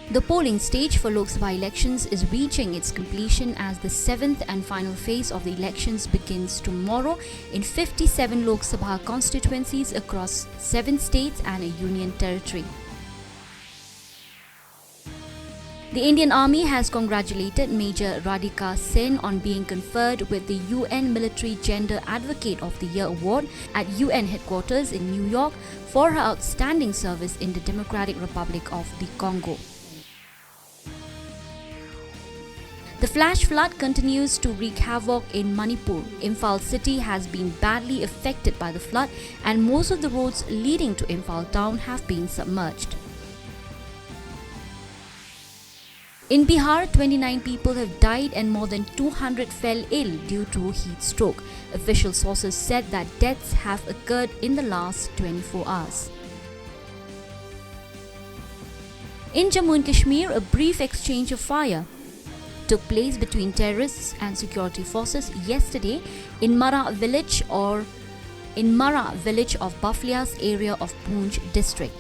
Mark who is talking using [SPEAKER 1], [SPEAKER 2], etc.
[SPEAKER 1] The polling stage for Lok Sabha elections is reaching its completion as the 7th and final phase of the elections begins tomorrow in 57 Lok Sabha constituencies across 7 states and a union territory. The Indian Army has congratulated Major Radhika Sen on being conferred with the UN Military Gender Advocate of the Year award at UN headquarters in New York for her outstanding service in the Democratic Republic of the Congo. The flash flood continues to wreak havoc in Manipur. Imphal city has been badly affected by the flood and most of the roads leading to Imphal town have been submerged. In Bihar, 29 people have died and more than 200 fell ill due to heat stroke. Official sources said that deaths have occurred in the last 24 hours. In Jammu and Kashmir, a brief exchange of fire took place between terrorists and security forces yesterday in Mara village of Baflias area of Poonch district.